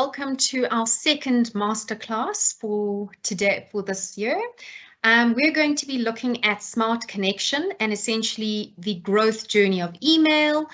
welcome to our second masterclass for today, for this year. We're going to be looking at smart connection and essentially the growth journey of email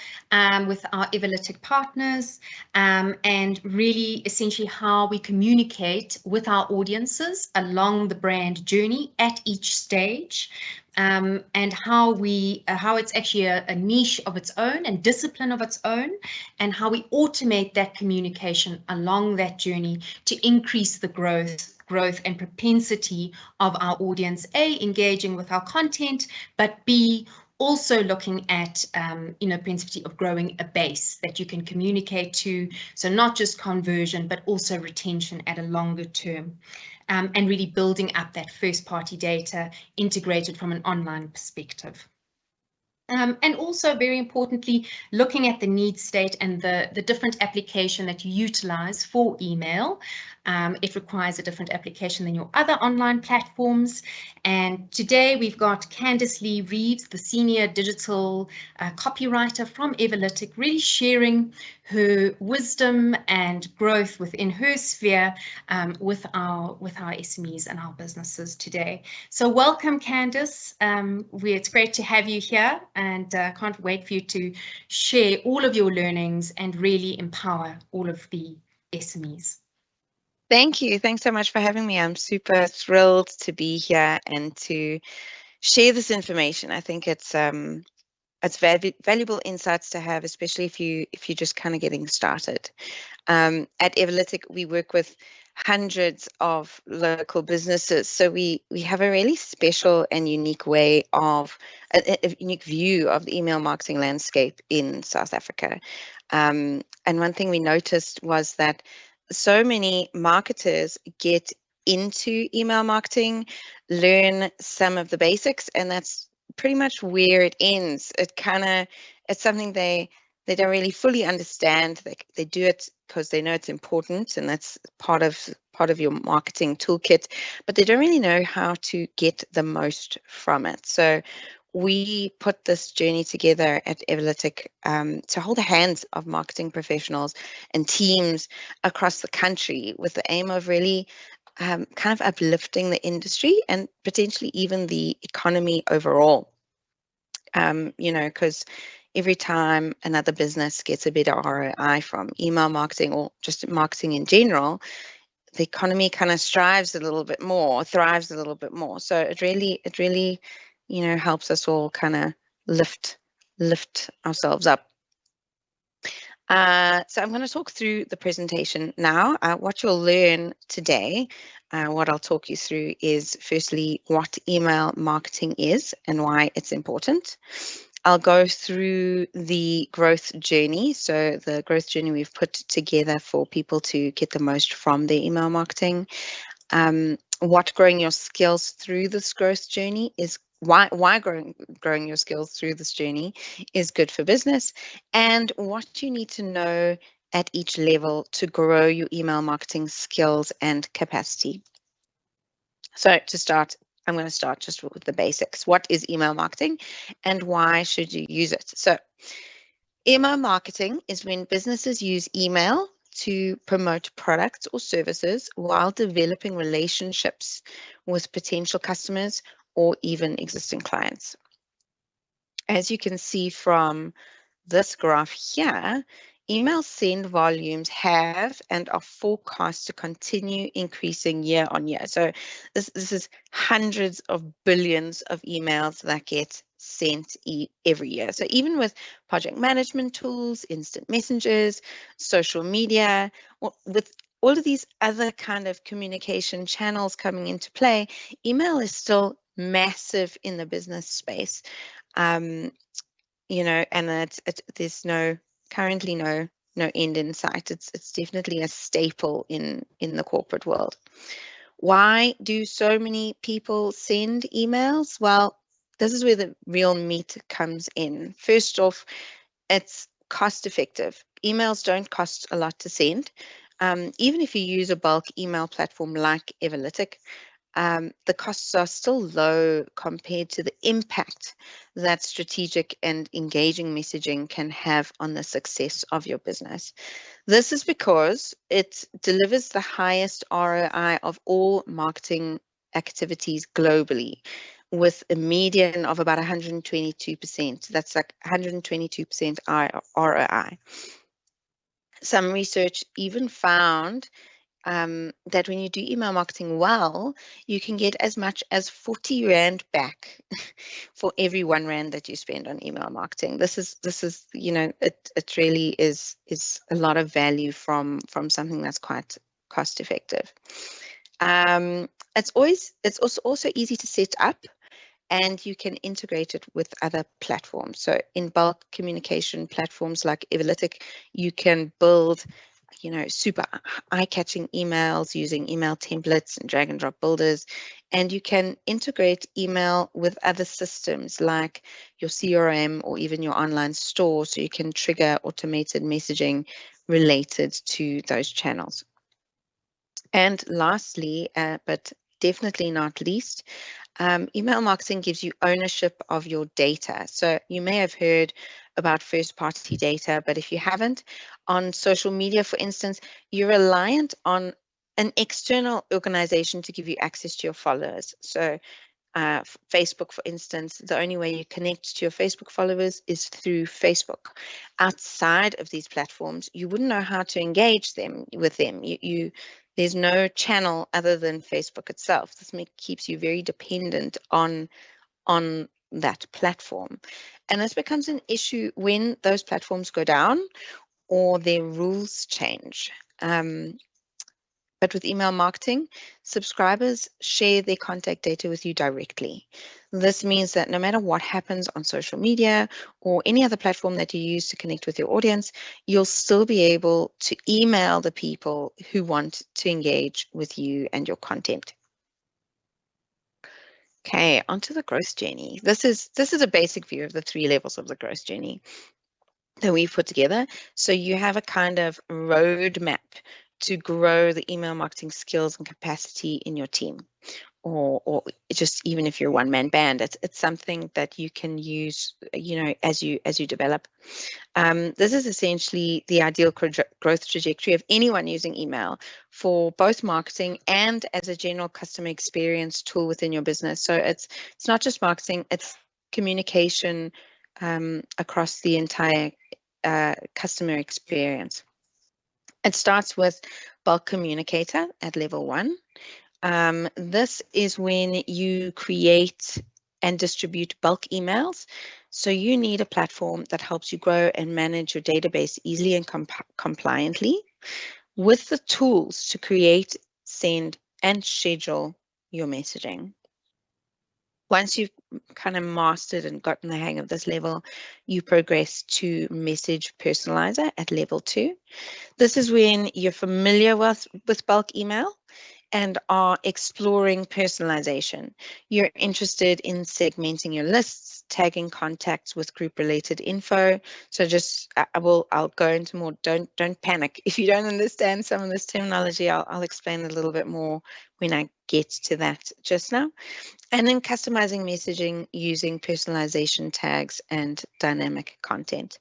with our Everlytic partners and really essentially how we communicate with our audiences along the brand journey at each stage. And how it's actually a niche of its own and discipline of its own, and how we automate that communication along that journey to increase the growth and propensity of our audience, A, engaging with our content, but B, also looking at, propensity of growing a base that you can communicate to. So not just conversion, but also retention at a longer term. And really building up that first party data integrated from an online perspective. And also, very importantly, looking at the need state and the different application that you utilize for email. It requires a different application than your other online platforms. And today we've got Candice Lee Reeves, the senior digital copywriter from Everlytic, really sharing her wisdom and growth within her sphere with our SMEs and our businesses today. So welcome, Candice. It's great to have you here, and can't wait for you to share all of your learnings and really empower all of the SMEs. Thank you. Thanks so much for having me. I'm super thrilled to be here and to share this information. I think it's valuable insights to have, especially if you're just kind of getting started. At Everlytic, we work with hundreds of local businesses, so we have a really special and unique way of a unique view of the email marketing landscape in South Africa. And one thing we noticed was that so many marketers get into email marketing, learn some of the basics, and that's pretty much where it ends. It's something they don't really fully understand. They do it because they know it's important, and that's part of your marketing toolkit, but they don't really know how to get the most from it. So we put this journey together at Everlytic to hold the hands of marketing professionals and teams across the country with the aim of really kind of uplifting the industry and potentially even the economy overall. Because every time another business gets a better ROI from email marketing or just marketing in general, the economy kind of thrives a little bit more. So it really helps us all kind of lift ourselves up. So I'm going to talk through the presentation now. What you'll learn today, what I'll talk you through is firstly what email marketing is and why it's important. I'll go through the growth journey. So the growth journey we've put together for people to get the most from their email marketing. What growing your skills through this growth journey is, why growing your skills through this journey is good for business, and what you need to know at each level to grow your email marketing skills and capacity. So to start, I'm going to start just with the basics. What is email marketing and why should you use it? So email marketing is when businesses use email to promote products or services while developing relationships with potential customers or even existing clients. As you can see from this graph here, email send volumes have and are forecast to continue increasing year on year. So this is hundreds of billions of emails that get sent every year. So even with project management tools, instant messengers, social media, with all of these other kind of communication channels coming into play, email is still massive in the business space. And there's currently no end in sight. It's definitely a staple in the corporate world. Why do so many people send emails? Well, this is where the real meat comes in. First off, it's cost effective. Emails don't cost a lot to send. Even if you use a bulk email platform like Everlytic, the costs are still low compared to the impact that strategic and engaging messaging can have on the success of your business. This is because it delivers the highest ROI of all marketing activities globally, with a median of about 122%. That's like 122% ROI. Some research even found that when you do email marketing well, you can get as much as 40 Rand back for every 1 Rand that you spend on email marketing. This is it really is a lot of value from something that's quite cost effective. It's also easy to set up, and you can integrate it with other platforms. So in bulk communication platforms like Everlytic, you can build super eye-catching emails using email templates and drag and drop builders. And you can integrate email with other systems like your CRM or even your online store, so you can trigger automated messaging related to those channels. And lastly, but definitely not least, email marketing gives you ownership of your data. So you may have heard about first-party data, but if you haven't, on social media, for instance, you're reliant on an external organization to give you access to your followers. So Facebook, for instance, the only way you connect to your Facebook followers is through Facebook. Outside of these platforms, you wouldn't know how to engage with them. There's no channel other than Facebook itself. This keeps you very dependent on that platform. And this becomes an issue when those platforms go down or their rules change. But with email marketing, subscribers share their contact data with you directly. This means that no matter what happens on social media or any other platform that you use to connect with your audience, you'll still be able to email the people who want to engage with you and your content. Okay, onto the growth journey. This is a basic view of the 3 levels of the growth journey that we've put together. So you have a kind of roadmap to grow the email marketing skills and capacity in your team, or just even if you're a one-man band, it's something that you can use, as you develop. This is essentially the ideal growth trajectory of anyone using email for both marketing and as a general customer experience tool within your business. So it's not just marketing, it's communication across the entire customer experience. It starts with bulk communicator at level 1. This is when you create and distribute bulk emails. So you need a platform that helps you grow and manage your database easily and compliantly with the tools to create, send, and schedule your messaging. Once you've kind of mastered and gotten the hang of this level, you progress to message personalizer at level 2. This is when you're familiar with bulk email and are exploring personalization. You're interested in segmenting your lists, tagging contacts with group-related info. So I'll go into more. Don't panic if you don't understand some of this terminology. I'll explain a little bit more when I get to that just now. And then customizing messaging using personalization tags and dynamic content.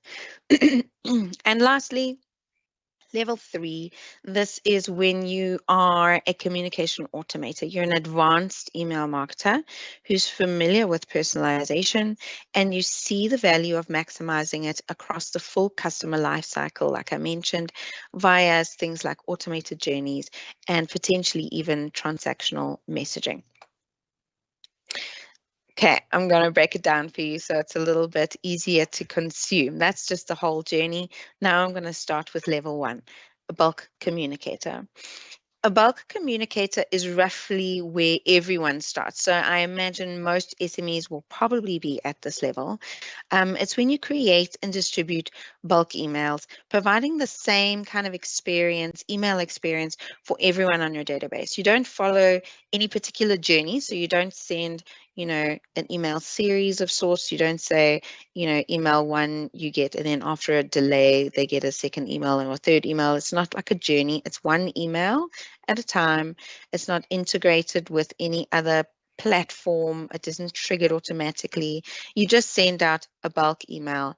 And lastly, level 3, this is when you are a communication automator. You're an advanced email marketer who's familiar with personalization, and you see the value of maximizing it across the full customer lifecycle, like I mentioned, via things like automated journeys and potentially even transactional messaging. Okay, I'm going to break it down for you so it's a little bit easier to consume. That's just the whole journey. Now I'm going to start with level 1, a bulk communicator. A bulk communicator is roughly where everyone starts. So I imagine most SMEs will probably be at this level. It's when you create and distribute bulk emails, providing the same kind of email experience for everyone on your database. You don't follow any particular journey, so you don't send an email series of sorts. You don't say, email one you get, and then after a delay, they get a second email and a third email. It's not like a journey. It's one email at a time. It's not integrated with any other platform. It isn't triggered automatically. You just send out a bulk email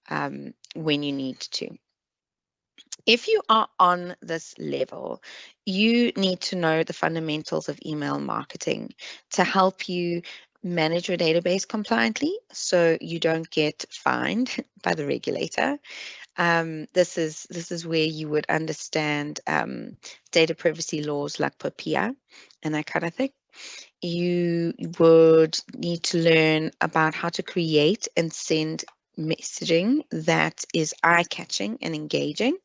when you need to. If you are on this level, you need to know the fundamentals of email marketing to help you manage your database compliantly so you don't get fined by the regulator. This is where you would understand data privacy laws like POPIA and that kind of thing. You would need to learn about how to create and send messaging that is eye-catching and engaging,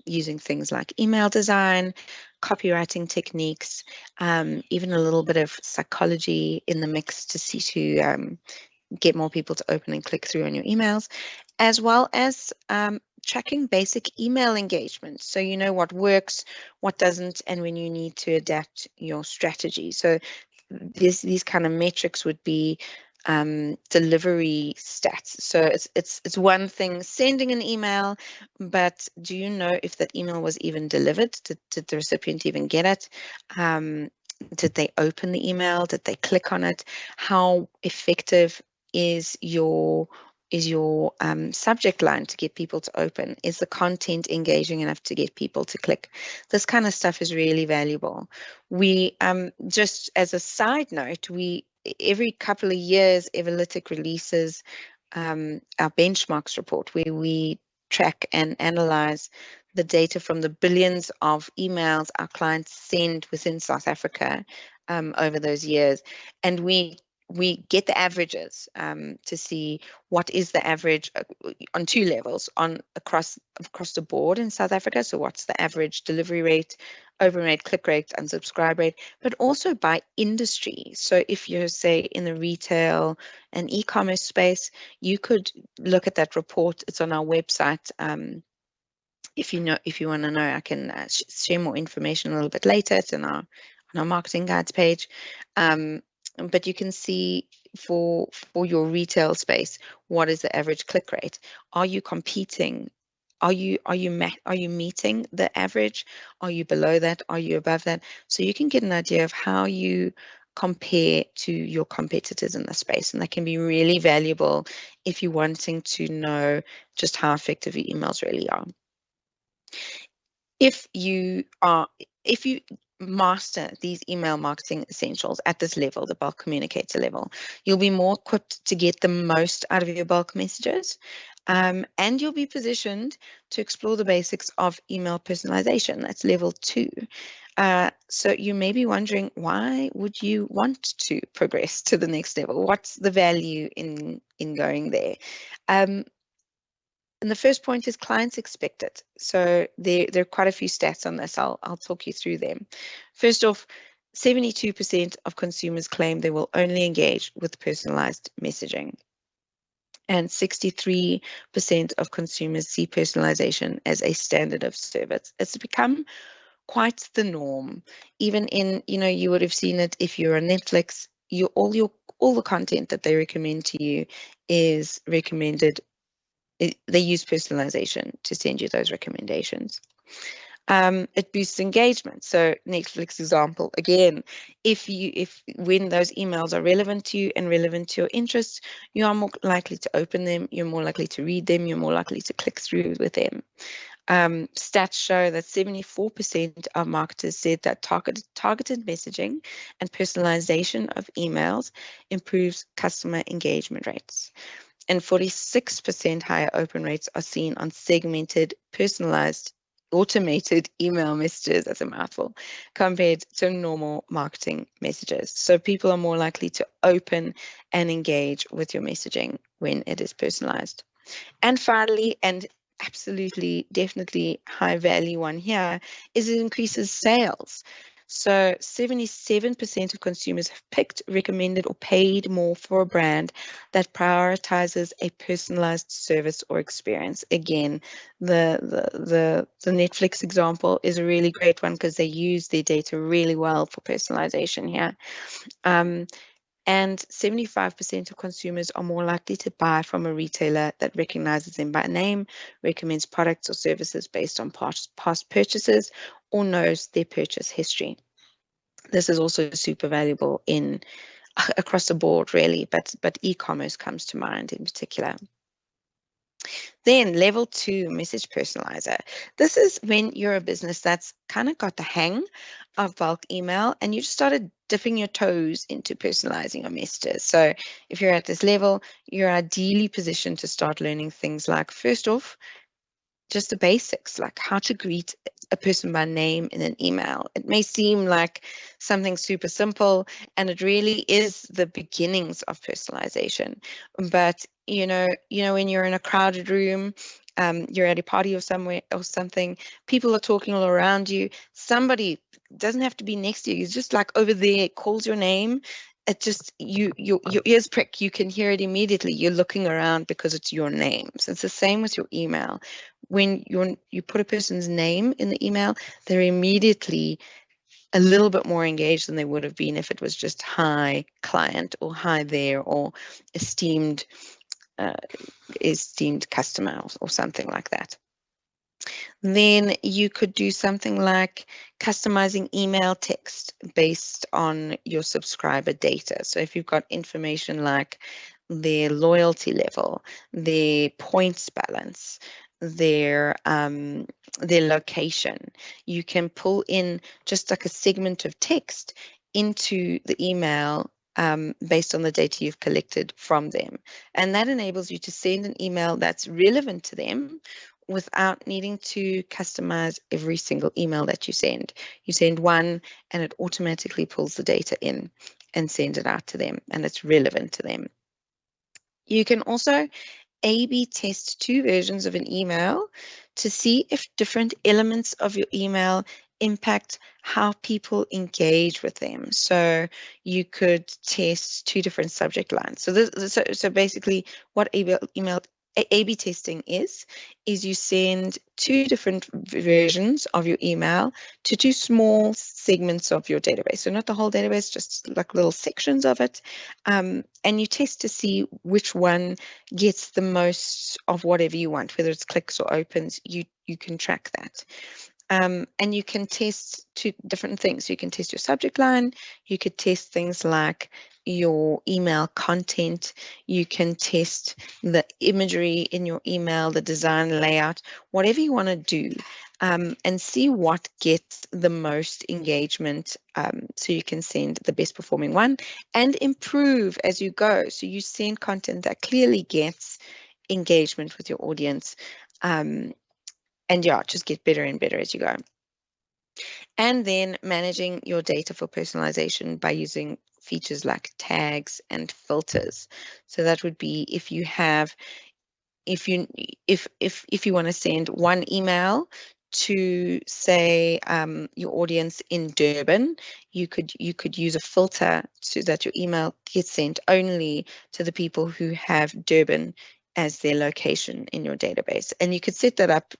using things like email design, copywriting techniques, even a little bit of psychology in the mix to get more people to open and click through on your emails, as well as tracking basic email engagement. So you know what works, what doesn't, and when you need to adapt your strategy. So these kind of metrics would be delivery stats. So it's one thing sending an email, but do you know if that email was even delivered? Did the recipient even get it? Did they open the email? Did they click on it? How effective is your subject line to get people to open? Is the content engaging enough to get people to click? This kind of stuff is really valuable. We just as a side note, every couple of years, Everlytic releases our benchmarks report where we track and analyze the data from the billions of emails our clients send within South Africa over those years, and we get the averages to see what is the average on two levels across the board in South Africa. So what's the average delivery rate, open rate, click rate, and subscribe rate, but also by industry. So if you're, say, in the retail and e-commerce space, you could look at that report. It's on our website. If you want to know, I can share more information a little bit later. It's on our marketing guides page. But you can see for your retail space, what is the average click rate? Are you competing? Are you meeting the average? Are you below that? Are you above that? So you can get an idea of how you compare to your competitors in the space, and that can be really valuable if you're wanting to know just how effective your emails really are. If you master these email marketing essentials at this level, the bulk communicator level, you'll be more equipped to get the most out of your bulk messages, and you'll be positioned to explore the basics of email personalization. That's level 2. So you may be wondering, why would you want to progress to the next level? What's the value in going there? And the first point is clients expect it. So there are quite a few stats on this. I'll talk you through them. First off, 72% of consumers claim they will only engage with personalized messaging. And 63% of consumers see personalization as a standard of service. It's become quite the norm. Even in, you would have seen it if you're on Netflix, all the content that they recommend to you is recommended. They use personalization to send you those recommendations. It boosts engagement. So Netflix example, again, when those emails are relevant to you and relevant to your interests, you are more likely to open them, you're more likely to read them, you're more likely to click through with them. Stats show that 74% of marketers said that targeted messaging and personalization of emails improves customer engagement rates. And 46% higher open rates are seen on segmented, personalized, automated email messages, that's a mouthful, compared to normal marketing messages. So people are more likely to open and engage with your messaging when it is personalized. And finally, and absolutely, definitely high value one here, is it increases sales. So 77% of consumers have picked, recommended, or paid more for a brand that prioritizes a personalized service or experience. Again, the Netflix example is a really great one because they use their data really well for personalization here. and 75% of consumers are more likely to buy from a retailer that recognizes them by name, recommends products or services based on past purchases, or knows their purchase history. This is also super valuable in across the board, really, but e-commerce comes to mind in particular. Then level 2, message personalizer. This is when you're a business that's kind of got the hang of bulk email and you just started dipping your toes into personalizing your messages. So if you're at this level, you're ideally positioned to start learning things like, first off, just the basics, like how to greet a person by name in an email. It may seem like something super simple, and it really is the beginnings of personalization. But when you're in a crowded room, you're at a party or somewhere or something, people are talking all around you. Somebody doesn't have to be next to you. It's just like over there, calls your name. It just your ears prick. You can hear it immediately. You're looking around because it's your name. So it's the same with your email. When you put a person's name in the email, they're immediately a little bit more engaged than they would have been if it was just hi client or hi there or esteemed customer or something like that. Then you could do something like customizing email text based on your subscriber data. So if you've got information like their loyalty level, their points balance, their location, you can pull in just like a segment of text into the email based on the data you've collected from them. And that enables you to send an email that's relevant to them without needing to customize every single email that you send. You send one and it automatically pulls the data in and sends it out to them, and it's relevant to them. You can also A/B test 2 versions of an email to see if different elements of your email impact how people engage with them. So you could test 2 different subject lines. So basically what email A/B testing is you send 2 different versions of your email to 2 small segments of your database. So not the whole database, just like little sections of it. And you test to see which one gets the most of whatever you want, whether it's clicks or opens, you can track that. And you can test 2 different things. You can test your subject line. You could test things like your email content. You can test the imagery in your email, the design layout, whatever you want to do, and see what gets the most engagement, so you can send the best performing one and improve as you go. So you send content that clearly gets engagement with your audience. And yeah, just get better and better as you go. And then managing your data for personalization by using features like tags and filters. So that would be if you want to send one email to, say, your audience in Durban, you could use a filter so that your email gets sent only to the people who have Durban as their location in your database. And you could set that up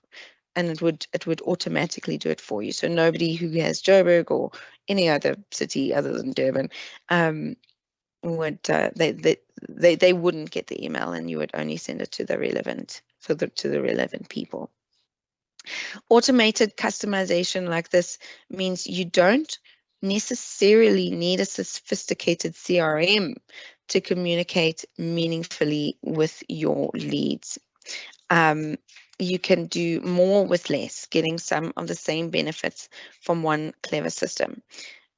and it would automatically do it for you. So nobody who has Joburg or any other city other than Durban would they wouldn't get the email, and you would only send it to the relevant people. Automated customization like this means you don't necessarily need a sophisticated CRM to communicate meaningfully with your leads. You can do more with less, getting some of the same benefits from one clever system.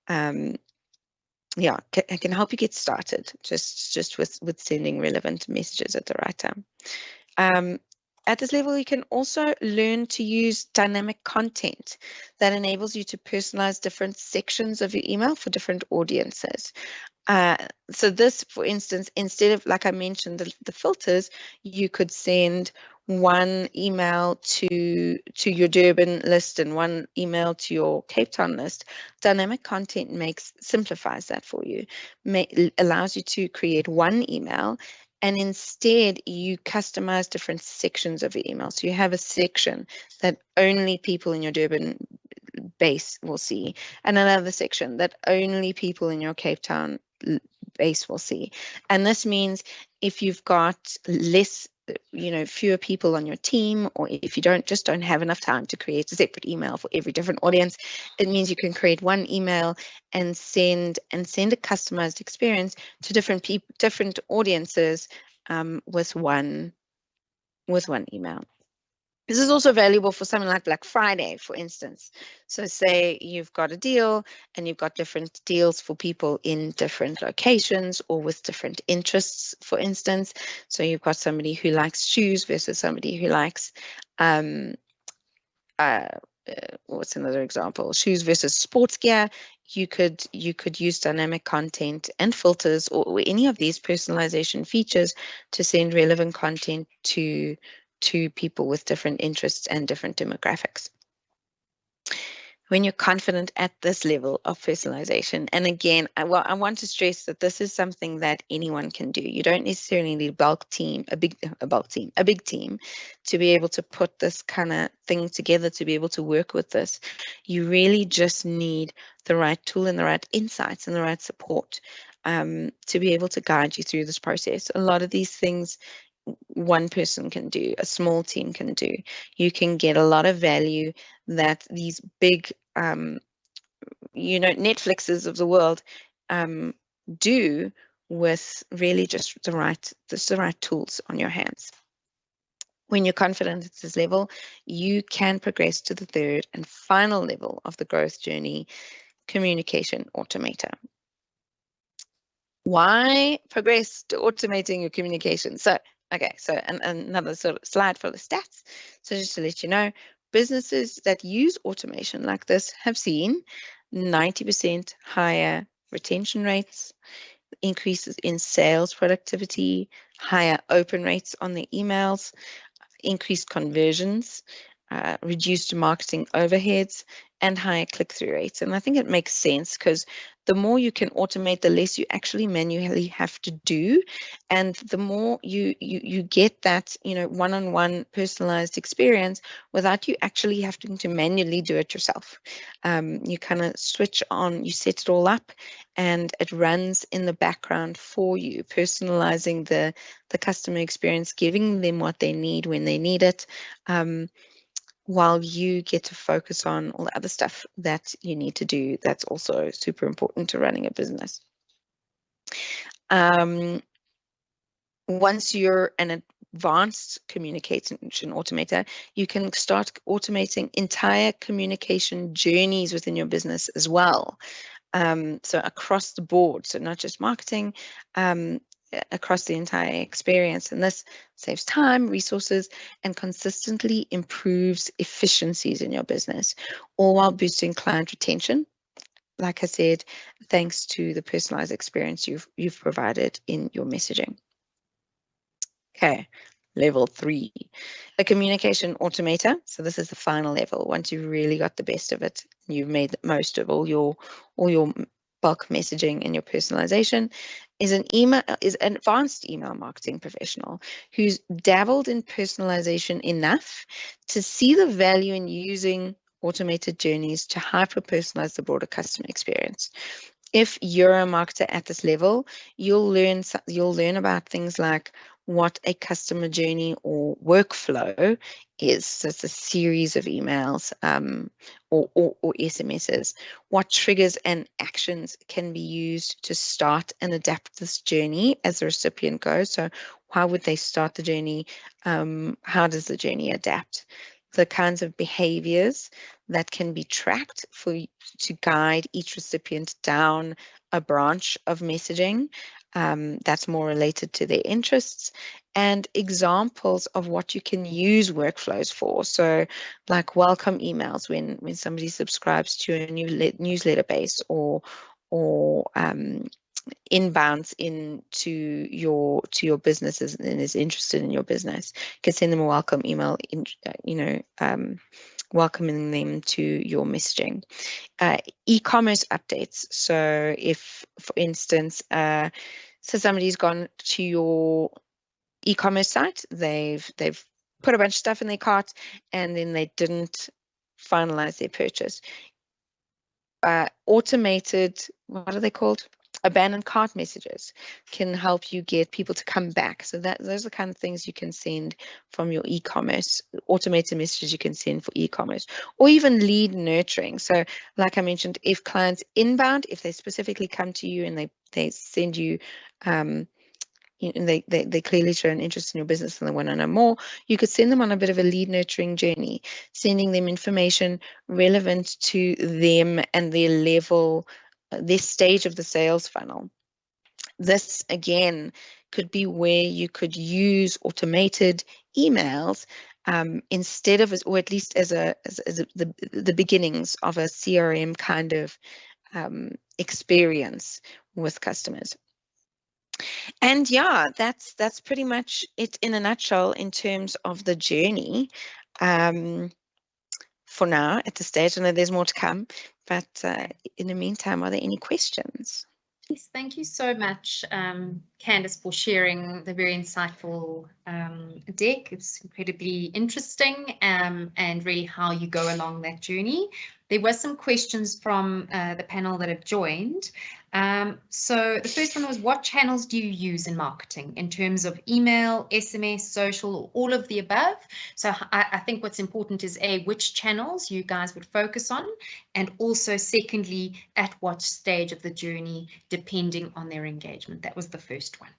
Yeah, it can help you get started just with sending relevant messages at the right time. At this level, you can also learn to use dynamic content that enables you to personalize different sections of your email for different audiences. So this, for instance, instead of, like I mentioned, the filters, you could send one email to your Durban list and one email to your Cape Town list. Dynamic content simplifies that for you, allows you to create one email, and instead you customize different sections of your email. So you have a section that only people in your Durban base will see, and another section that only people in your Cape Town base will see. And this means if you've got less, fewer people on your team, or if you don't have enough time to create a separate email for every different audience, it means you can create one email and send a customized experience to different audiences with one email. This is also valuable for something like Black Friday, for instance. So say you've got a deal and you've got different deals for people in different locations or with different interests, for instance. So you've got somebody who likes shoes versus somebody who likes, what's another example? Shoes versus sports gear. You could use dynamic content and filters or any of these personalization features to send relevant content to people with different interests and different demographics. When you're confident at this level of personalization, and again, I want to stress that this is something that anyone can do. You don't necessarily need a big team to be able to put this kind of thing together, to be able to work with this. You really just need the right tool and the right insights and the right support to be able to guide you through this process. A lot of these things one person can do, a small team can do. You can get a lot of value that these big, Netflixes of the world do with really just the right tools on your hands. When you're confident at this level, you can progress to the third and final level of the growth journey, communication automator. Why progress to automating your communication? So another sort of slide for the stats. So just to let you know, businesses that use automation like this have seen 90% higher retention rates, increases in sales productivity, higher open rates on their emails, increased conversions, reduced marketing overheads, and higher click-through rates. And I think it makes sense because the more you can automate, the less you actually manually have to do, and the more you get that one-on-one personalized experience without you actually having to manually do it yourself. You kind of switch on, you set it all up, and it runs in the background for you, personalizing the customer experience, giving them what they need when they need it, while you get to focus on all the other stuff that you need to do that's also super important to running a business. Once you're an advanced communication automator, you can start automating entire communication journeys within your business as well. So across the board, so not just marketing, across the entire experience. And this saves time, resources, and consistently improves efficiencies in your business, all while boosting client retention. Like I said, thanks to the personalized experience you've provided in your messaging. Okay, level 3, a communication automator. So this is the final level. Once you've really got the best of it, you've made the most of all your bulk messaging and your personalization, is an advanced email marketing professional who's dabbled in personalization enough to see the value in using automated journeys to hyper-personalize the broader customer experience. If you're a marketer at this level, you'll learn about things like what a customer journey or workflow is. So it's a series of emails or SMSs. What triggers and actions can be used to start and adapt this journey as the recipient goes. So how would they start the journey? How does the journey adapt? The kinds of behaviors that can be tracked to guide each recipient down a branch of messaging that's more related to their interests, and examples of what you can use workflows for. So like welcome emails when somebody subscribes to a new newsletter base, or inbounds into your businesses and is interested in your business. You can send them a welcome email, welcoming them to your messaging. E-commerce updates. So if, for instance, so somebody's gone to your e-commerce site, they've put a bunch of stuff in their cart and then they didn't finalize their purchase. Automated, what are they called? Abandoned cart messages can help you get people to come back. So those are the kind of things you can send from your e-commerce, automated messages you can send for e-commerce, or even lead nurturing. So like I mentioned, if clients inbound, if they specifically come to you and they send you, and they clearly show an interest in your business and they want to know more, you could send them on a bit of a lead nurturing journey, sending them information relevant to them and their level, this stage of the sales funnel. This again could be where you could use automated emails instead of, or at least as the beginnings of a CRM kind of experience with customers. And yeah, that's pretty much it in a nutshell in terms of the journey. For now at this stage, I know there's more to come, but in the meantime, are there any questions? Yes, thank you so much, Candace, for sharing the very insightful deck. It's incredibly interesting and really how you go along that journey. There were some questions from the panel that have joined. So the first one was, what channels do you use in marketing in terms of email, SMS, social, all of the above? So I think what's important is which channels you guys would focus on, and also secondly, at what stage of the journey, depending on their engagement. That was the first one.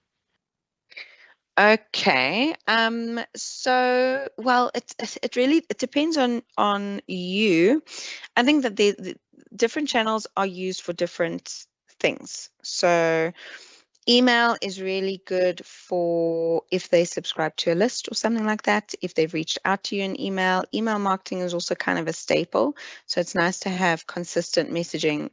Okay. So, well, it really depends on you. I think that the different channels are used for different things. So email is really good for if they subscribe to a list or something like that. If they've reached out to you in email, email marketing is also kind of a staple. So it's nice to have consistent messaging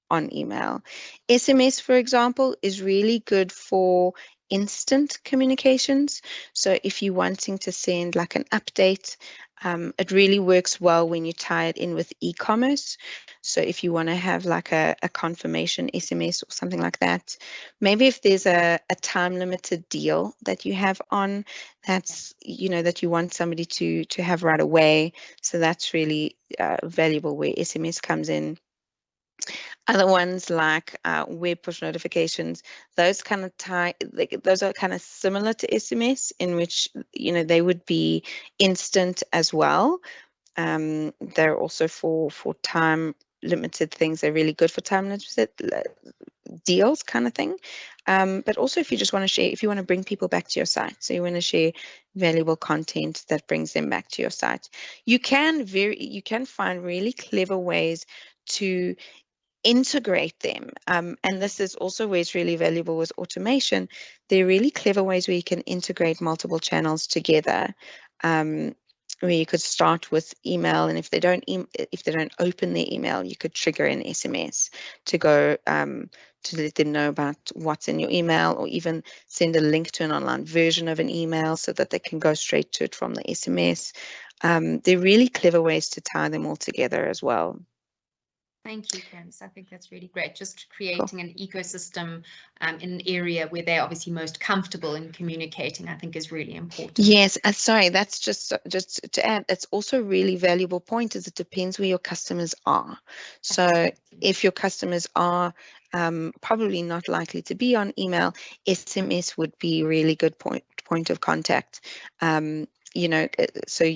on email. SMS, for example, is really good for instant communications. So if you're wanting to send like an update, it really works well when you tie it in with e-commerce. So if you want to have like a confirmation SMS or something like that, maybe if there's a time limited deal that you have on, that's, you know, that you want somebody to have right away. So that's really valuable where SMS comes in. Other ones like web push notifications, those kind of those are kind of similar to SMS in which, you know, they would be instant as well. They're also for time limited things. They're really good for time limited deals kind of thing. But also if you just want to share, if you want to bring people back to your site, so you want to share valuable content that brings them back to your site, you can find really clever ways to integrate them. And this is also where it's really valuable with automation. There are really clever ways where you can integrate multiple channels together. Where you could start with email, and if they don't open their email, you could trigger an SMS to go to let them know about what's in your email, or even send a link to an online version of an email so that they can go straight to it from the SMS. There are really clever ways to tie them all together as well. Thank you, Candice. I think that's really great. Just creating an ecosystem in an area where they're obviously most comfortable in communicating, I think is really important. Yes, sorry, that's just to add, that's also a really valuable point, is it depends where your customers are. So absolutely. If your customers are probably not likely to be on email, SMS would be a really good point of contact. You know, so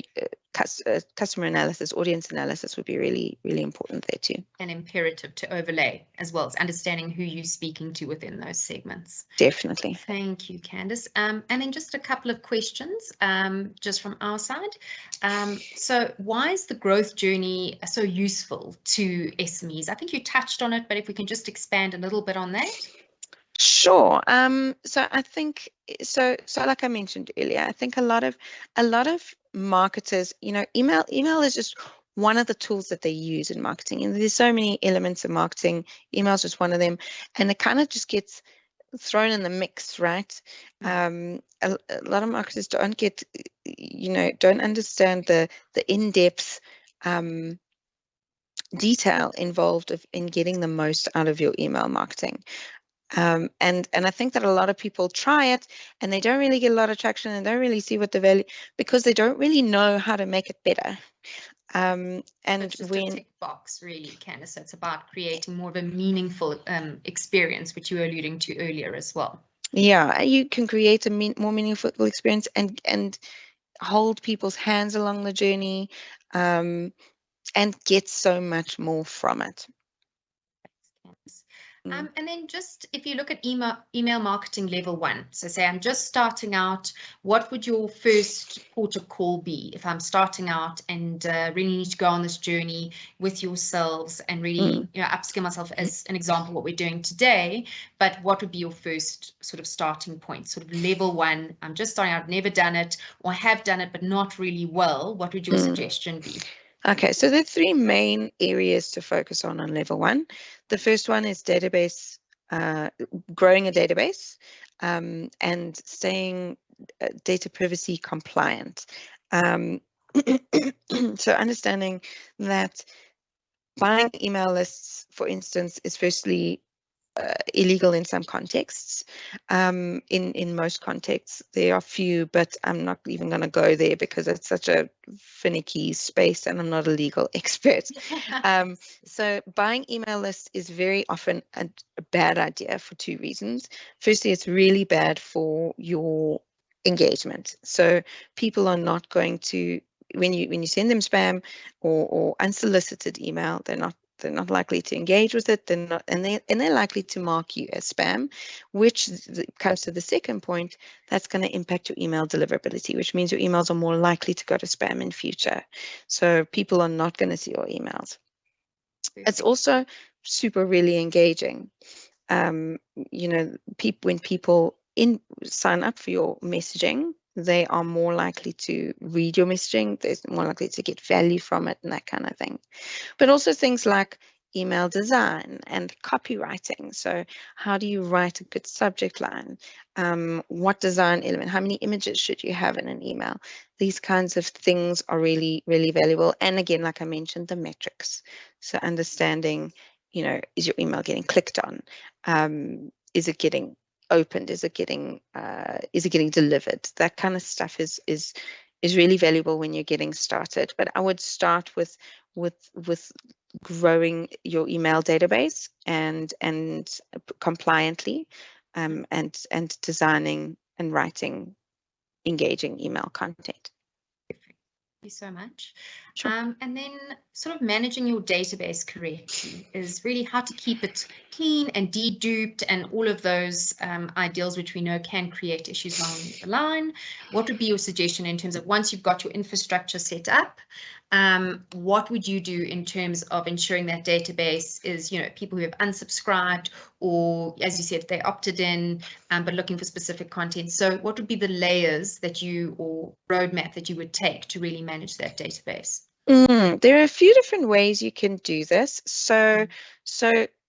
customer analysis, audience analysis would be really, really important there too. And imperative to overlay as well as understanding who you're speaking to within those segments. Definitely. Thank you, Candice. And then just a couple of questions just from our side. So why is the growth journey so useful to SMEs? I think you touched on it, but if we can just expand a little bit on that. Sure. So I think so like I mentioned earlier, I think a lot of marketers, you know, email is just one of the tools that they use in marketing, and there's so many elements of marketing. Email is just one of them, and it kind of just gets thrown in the mix, right? A lot of marketers don't get, you know, don't understand the in-depth detail involved in getting the most out of your email marketing. And I think that a lot of people try it and they don't really get a lot of traction and don't really see what the value, because they don't really know how to make it better. And it's just a tick box, really, Candice. It's about creating more of a meaningful experience, which you were alluding to earlier as well. Yeah, you can create a more meaningful experience and hold people's hands along the journey, and get so much more from it. And then just if you look at email marketing level 1, so say I'm just starting out, what would your first port of call be if I'm starting out and really need to go on this journey with yourselves and really upskill myself, as an example, what we're doing today, but what would be your first sort of starting point, sort of level 1? I'm just starting out, I've never done it, or I have done it, but not really well. What would your suggestion be? Okay, so there are 3 main areas to focus on level 1. The first one is database, growing a database, and staying data privacy compliant. So understanding that buying email lists, for instance, is firstly illegal in some contexts. In most contexts, there are few, but I'm not even going to go there because it's such a finicky space and I'm not a legal expert. So buying email lists is very often a bad idea for 2 reasons. Firstly, it's really bad for your engagement. So people are not going to, when you send them spam or unsolicited email, they're not likely to engage with it. They're not, and they're likely to mark you as spam, which comes to the second point. That's going to impact your email deliverability, which means your emails are more likely to go to spam in future. So people are not going to see your emails. It's also super really engaging. When people sign up for your messaging, they are more likely to read your messaging. They're more likely to get value from it and that kind of thing. But also things like email design and copywriting. So how do you write a good subject line? What design element? How many images should you have in an email? These kinds of things are really, really valuable. And again, like I mentioned, the metrics. So understanding, is your email getting clicked on? Is it getting opened? Is it getting delivered? That kind of stuff is really valuable when you're getting started. But I would start with growing your email database and compliantly, and designing and writing engaging email content. Thank you so much. Sure. And then sort of managing your database correctly is really how to keep it clean and deduped and all of those ideals which we know can create issues along the line. What would be your suggestion in terms of once you've got your infrastructure set up, what would you do in terms of ensuring that database is, people who have unsubscribed or, as you said, they opted in, but looking for specific content. So what would be the layers or roadmap that you would take to really manage that database? There are a few different ways you can do this. So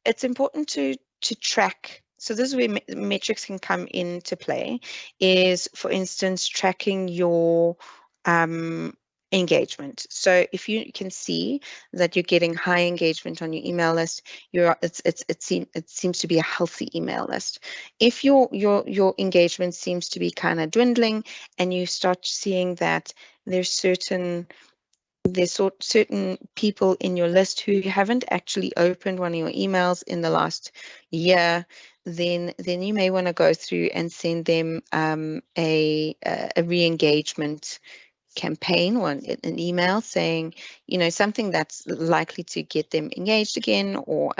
it's important to track. So this is where metrics can come into play, is, for instance, tracking your engagement. So if you can see that you're getting high engagement on your email list, it seems to be a healthy email list. If your engagement seems to be kind of dwindling and you start seeing that there's certain people in your list who haven't actually opened one of your emails in the last year, then you may want to go through and send them a re-engagement campaign or an email saying, something that's likely to get them engaged again, or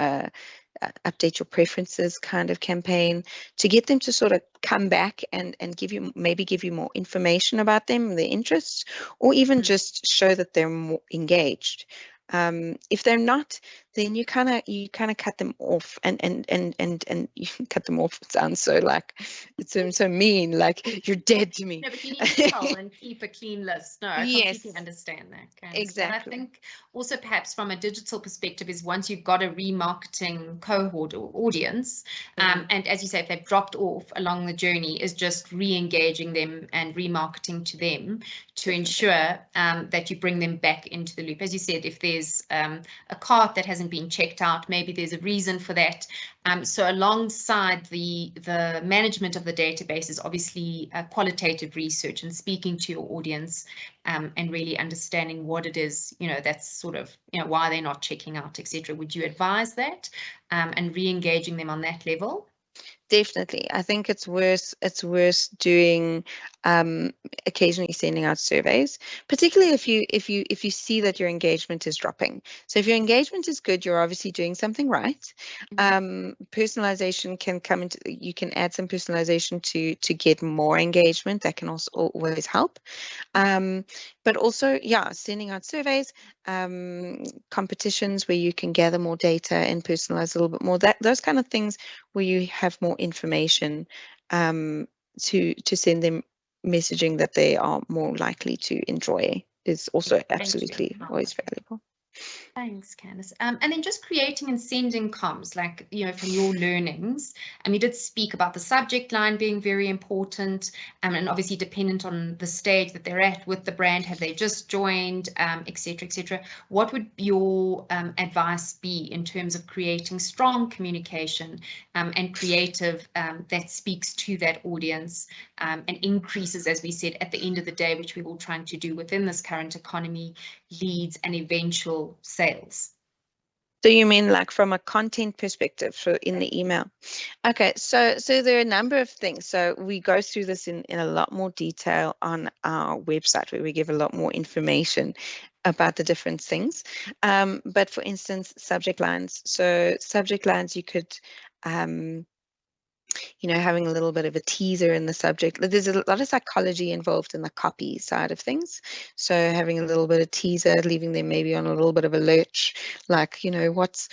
update your preferences kind of campaign to get them to sort of come back and give you more information about them, their interests, or even just show that they're more engaged. If they're not, then you kind of cut them off, and you can cut them off. It sounds so so mean, like you're dead to me. No, but you need to tell and keep a clean list. No, I completely Yes, understand that. exactly. But I think also perhaps from a digital perspective is once you've got a remarketing cohort or audience, and as you say, if they've dropped off along the journey, is just re-engaging them and remarketing to them to ensure that you bring them back into the loop. As you said, if there's a cart that hasn't hasn't been checked out. Maybe there's a reason for that. So alongside the management of the database is obviously qualitative research and speaking to your audience, and really understanding what it is, that's sort of, why they're not checking out, etc. Would you advise that, and re-engaging them on that level? Definitely. I think it's worth doing occasionally sending out surveys, particularly if you see that your engagement is dropping. So if your engagement is good, you're obviously doing something right. Personalization can come into, you can add some personalization to get more engagement. That can also always help. But also, yeah, sending out surveys, competitions where you can gather more data and personalize a little bit more. Those kind of things where you have more information to send them messaging that they are more likely to enjoy is also absolutely always valuable. Thanks, Candice. And then just creating and sending comms, like, from your learnings. And you did speak about the subject line being very important, and obviously dependent on the stage that they're at with the brand. Have they just joined, et cetera, et cetera. What would your advice be in terms of creating strong communication and creative that speaks to that audience and increases, as we said, at the end of the day, which we're all trying to do within this current economy, leads and eventual sales? So you mean like from a content perspective for in the email? Okay, so there are a number of things. So we go through this in a lot more detail on our website, where we give a lot more information about the different things. But for instance, subject lines. So subject lines, you could having a little bit of a teaser in the subject. There's a lot of psychology involved in the copy side of things. So having a little bit of teaser, leaving them maybe on a little bit of a lurch, like, what's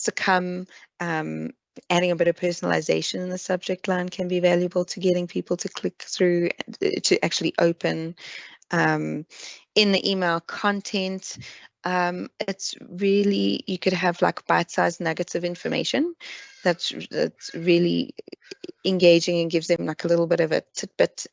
to come. Adding a bit of personalization in the subject line can be valuable to getting people to click through, to actually open. In the email content, it's really, you could have like bite-sized nuggets of information that's really engaging and gives them like a little bit of a tidbit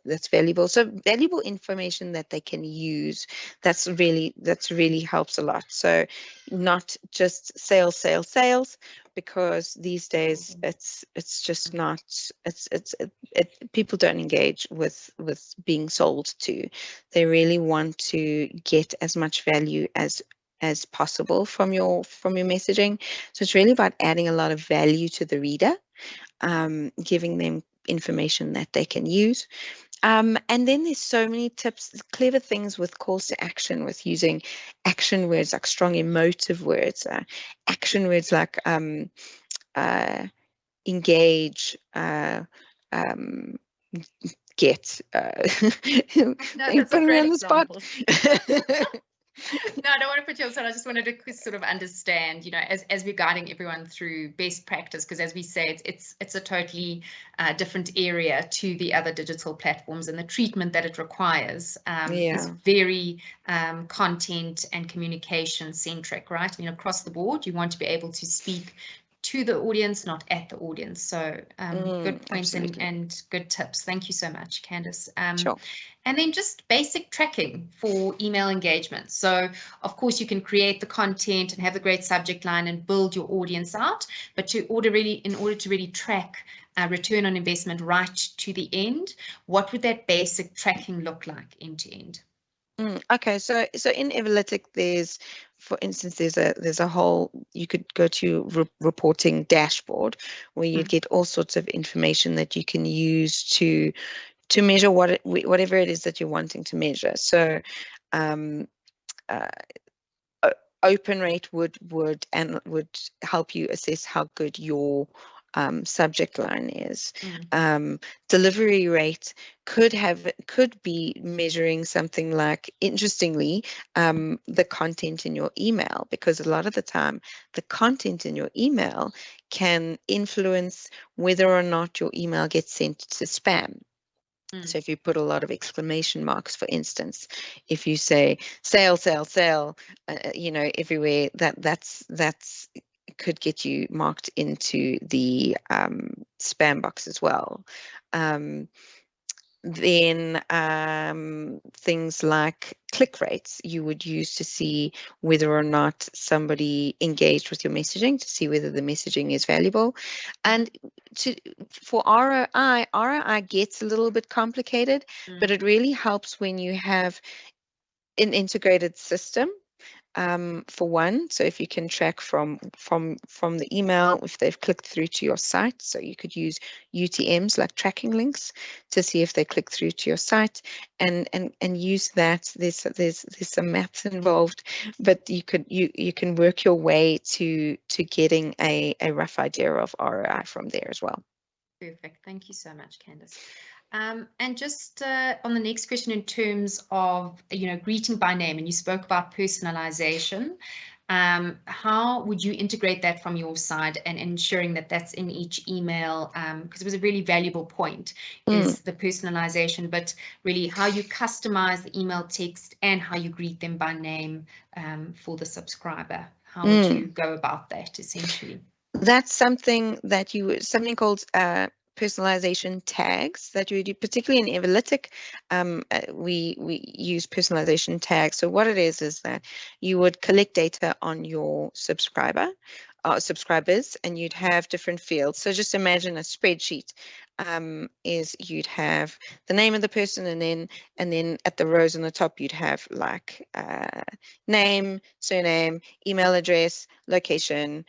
that's valuable. So valuable information that they can use. That's really helps a lot. So not just sales, because these days it's just not, people don't engage with being sold to. They really want to get as much value as possible from your messaging. So it's really about adding a lot of value to the reader, giving them information that they can use. And then there's so many tips, clever things with calls to action, with using action words, like strong emotive words, action words like engage, get. No, that's a great example. Spot. No, I don't want to put you on the spot. I just wanted to sort of understand, as we're guiding everyone through best practice, because as we say, it's a totally different area to the other digital platforms, and the treatment that it requires is very content and communication centric, right? I mean, across the board, you want to be able to speak to the audience, not at the audience. So good points and good tips. Thank you so much, Candice. Sure. And then just basic tracking for email engagement. So of course you can create the content and have the great subject line and build your audience out, but in order to really track return on investment right to the end, what would that basic tracking look like end to end? Okay, so in Everlytic, for instance, there's a whole, you could go to reporting dashboard where you'd get all sorts of information that you can use to measure whatever it is that you're wanting to measure. So open rate would help you assess how good your subject line is. Delivery rate could be measuring something like, interestingly, the content in your email, because a lot of the time the content in your email can influence whether or not your email gets sent to spam. So if you put a lot of exclamation marks, for instance, if you say sale, sale, sale, everywhere, that's could get you marked into the spam box as well. Then things like click rates you would use to see whether or not somebody engaged with your messaging, to see whether the messaging is valuable. And for ROI gets a little bit complicated, but it really helps when you have an integrated system. For one, so if you can track from the email, if they've clicked through to your site, so you could use UTMs like tracking links to see if they click through to your site, and use that. There's some maths involved, but you can work your way to getting a rough idea of ROI from there as well. Perfect. Thank you so much, Candice. And just on the next question, in terms of, greeting by name, and you spoke about personalization, how would you integrate that from your side and ensuring that that's in each email? Because it was a really valuable point, is the personalization, but really how you customize the email text and how you greet them by name for the subscriber. How would you go about that, essentially? That's something called personalization tags that you do, particularly in Everlytic. We use personalization tags. So what it is that you would collect data on your subscribers, and you'd have different fields. So just imagine a spreadsheet. Is you'd have the name of the person, and then at the rows on the top you'd have like name, surname, email address, location,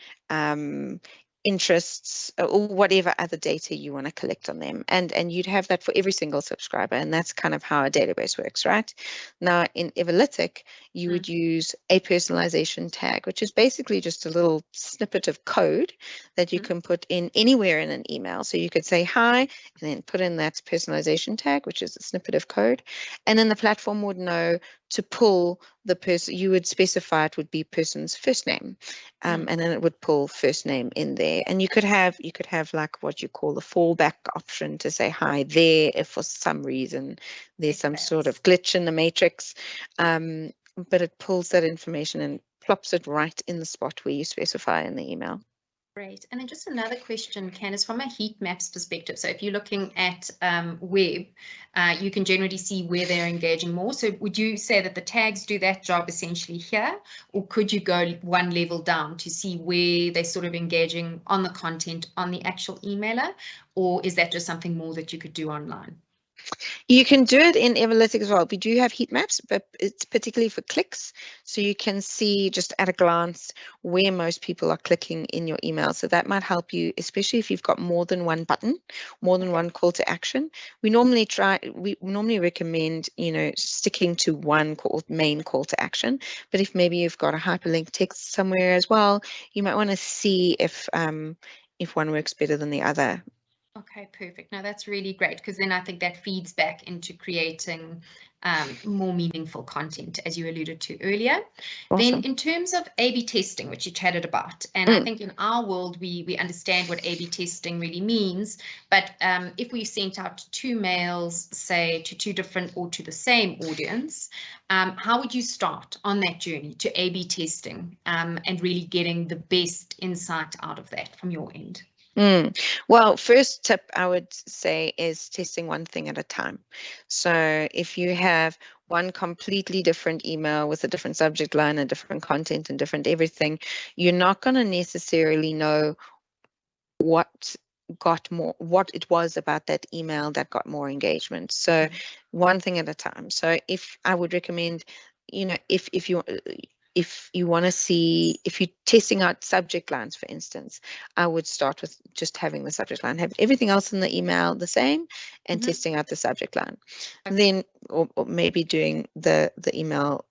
interests, or whatever other data you want to collect on them, and you'd have that for every single subscriber, and that's kind of how a database works, right? Now in Everlytic you would use a personalization tag, which is basically just a little snippet of code that you can put in anywhere in an email. So you could say hi and then put in that personalization tag, which is a snippet of code, and then the platform would know to pull the person. You would specify it would be person's first name, and then it would pull first name in there. And you could have like what you call the fallback option to say hi there if for some reason there's some sort of glitch in the matrix, but it pulls that information and plops it right in the spot where you specify in the email. Great. And then just another question, Candice, from a heat maps perspective. So if you're looking at web, you can generally see where they're engaging more. So would you say that the tags do that job essentially here, or could you go one level down to see where they're sort of engaging on the content on the actual emailer, or is that just something more that you could do online? You can do it in Everlytic as well. We do have heat maps, but it's particularly for clicks. So you can see just at a glance where most people are clicking in your email. So that might help you, especially if you've got more than one button, more than one call to action. We normally recommend, sticking to one main call to action. But if maybe you've got a hyperlink text somewhere as well, you might want to see if one works better than the other. Okay, perfect. Now that's really great, because then I think that feeds back into creating more meaningful content, as you alluded to earlier. Awesome. Then in terms of A/B testing, which you chatted about, and I think in our world, we understand what A/B testing really means, but if we sent out 2 mails, say to 2 different or to the same audience, how would you start on that journey to A/B testing and really getting the best insight out of that from your end? Well, first tip I would say is testing one thing at a time. So if you have one completely different email with a different subject line and different content and different everything, you're not going to necessarily know what it was about that email that got more engagement. So one thing at a time. So if I would recommend, if you want to see, if you're testing out subject lines, for instance, I would start with just having the subject line, have everything else in the email the same, and testing out the subject line. And then, or maybe doing the email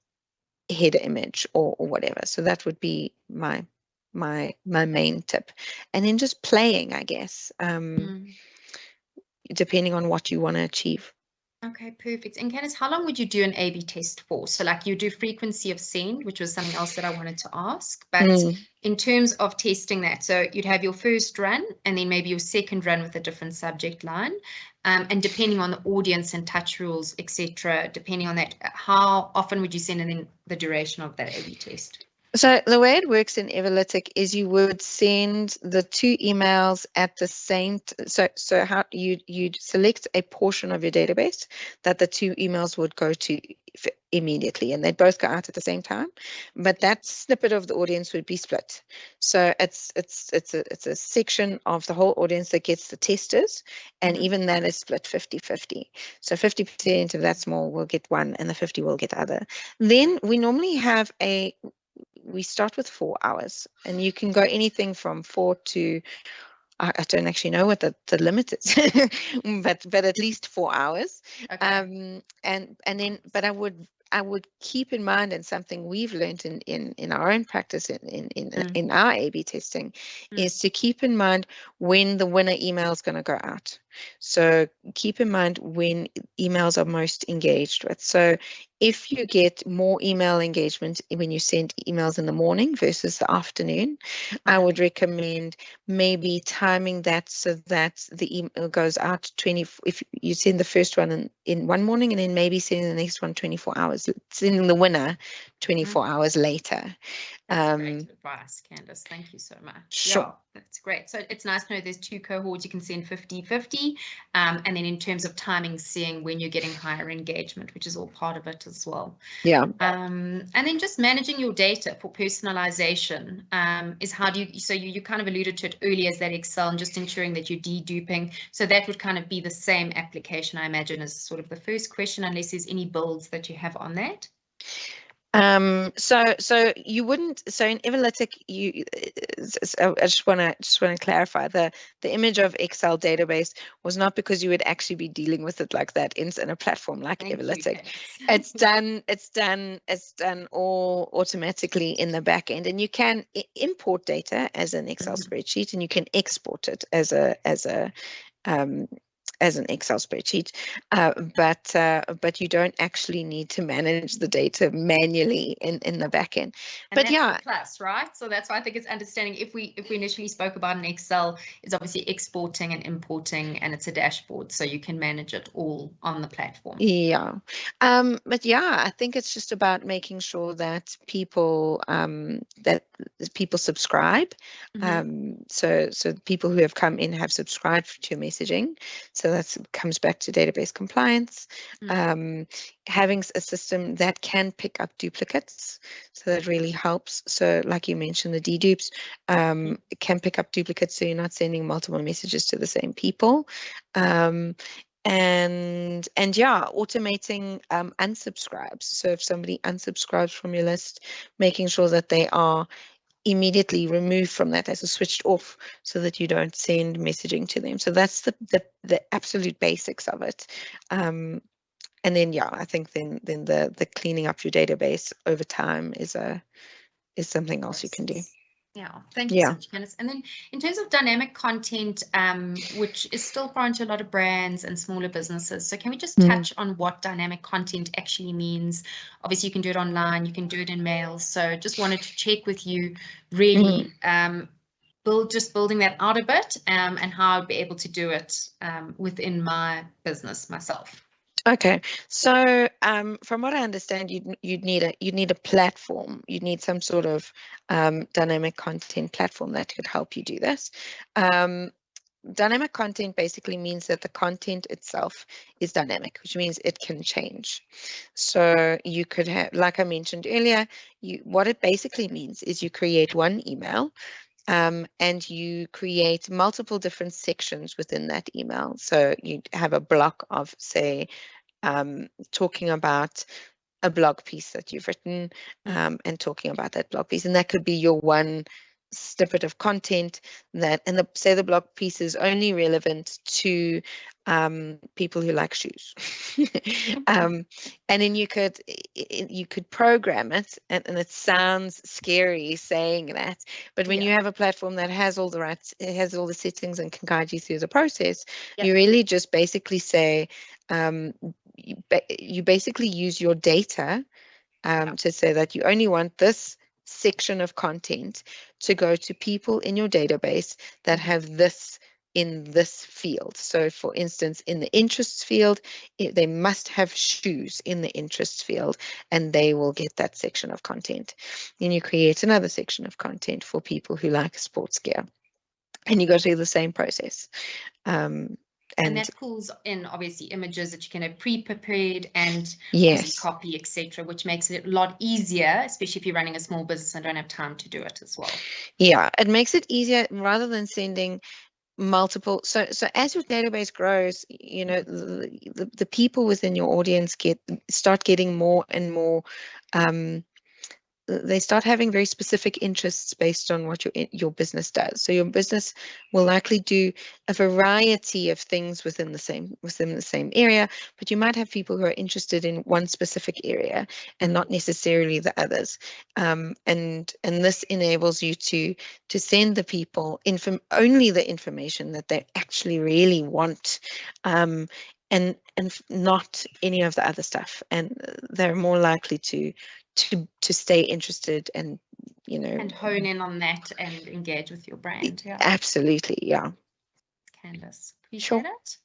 header image or whatever. So that would be my main tip. And then just playing, I guess, depending on what you want to achieve. Okay, perfect. And Candice, how long would you do an A/B test for? So like you do frequency of send, which was something else that I wanted to ask, but in terms of testing that, so you'd have your first run and then maybe your second run with a different subject line. And depending on the audience and touch rules, etc., depending on that, how often would you send and then the duration of that A/B test? So the way it works in Everlytic is you would send the 2 emails at the same so how you'd select a portion of your database that the 2 emails would go to immediately, and they'd both go out at the same time, but that snippet of the audience would be split. So it's a section of the whole audience that gets the testers, and even that is split 50-50. So 50% of that small will get one and the 50 will get other. Then we normally have we start with 4 hours, and you can go anything from 4 to I don't actually know what the limit is, but at least 4 hours. Okay. And then, but I would keep in mind, and something we've learned in our own practice in our A/B testing, is to keep in mind when the winner email is going to go out. So keep in mind when emails are most engaged with. So if you get more email engagement when you send emails in the morning versus the afternoon, I would recommend maybe timing that so that the email goes out 20. If you send the first one in one morning, and then maybe sending the next one 24 hours, sending the winner 24 hours later. That's great advice, Candice. Thank you so much. Sure. Yeah, that's great. So it's nice to know there's 2 cohorts. You can send 50-50. And then in terms of timing, seeing when you're getting higher engagement, which is all part of it as well. Yeah. And then just managing your data for personalization is how do you, so you kind of alluded to it earlier as that Excel, and just ensuring that you're deduping. So that would kind of be the same application, I imagine, as sort of the first question, unless there's any builds that you have on that. So you wouldn't. So in Everlytic, I just want to clarify the image of Excel database was not because you would actually be dealing with it like that in a platform like Everlytic. It's done all automatically in the back end, and you can import data as an Excel spreadsheet, and you can export it as an Excel spreadsheet, but you don't actually need to manage the data manually in the back end. And but that's the plus, right? So that's why I think it's understanding. If we initially spoke about an Excel, it's obviously exporting and importing, and it's a dashboard, so you can manage it all on the platform. Yeah, but yeah, I think it's just about making sure that people subscribe. So people who have come in have subscribed to messaging. So that comes back to database compliance. Having a system that can pick up duplicates, so that really helps. So like you mentioned, the dedupes can pick up duplicates, so you're not sending multiple messages to the same people. And yeah, automating unsubscribes. So if somebody unsubscribes from your list, making sure that they are immediately removed from that as a switched off, so that you don't send messaging to them. So that's the absolute basics of it. And then yeah, I think then the cleaning up your database over time is something else you can do. Yeah, thank you so much, Candice. And then in terms of dynamic content, which is still foreign to a lot of brands and smaller businesses. So can we just touch on what dynamic content actually means? Obviously, you can do it online, you can do it in mail. So just wanted to check with you really building that out a bit and how I'd be able to do it within my business myself. Okay, so from what I understand, you'd need a platform. You'd need some sort of dynamic content platform that could help you do this. Dynamic content basically means that the content itself is dynamic, which means it can change. So you could have, like I mentioned earlier, what it basically means is you create one email. And you create multiple different sections within that email. So you have a block of, say, talking about a blog piece that you've written and talking about that blog piece. And that could be your one snippet of content say the blog piece is only relevant to people who like shoes. And then you could program it, and it sounds scary saying that, but when you have a platform that has all it has all the settings and can guide you through the process, you really just basically say, you basically use your data to say that you only want this section of content to go to people in your database that have this in this field. So for instance, in the interests field, they must have shoes in the interests field, and they will get that section of content. Then you create another section of content for people who like sports gear, and you go through the same process. And that pulls in obviously images that you can have pre-prepared and yes, copy, etc., which makes it a lot easier, especially if you're running a small business and don't have time to do it as well. Yeah, it makes it easier rather than sending multiple. So as your database grows, you know, the people within your audience start getting more and more. They start having very specific interests based on what your business does. So your business will likely do a variety of things within the same area, but you might have people who are interested in one specific area and not necessarily the others. And this enables you to send the people only the information that they actually really want. And not any of the other stuff, and they're more likely to stay interested and, you know, and hone in on that and engage with your brand. Yeah, absolutely. Yeah, Candace, appreciate it.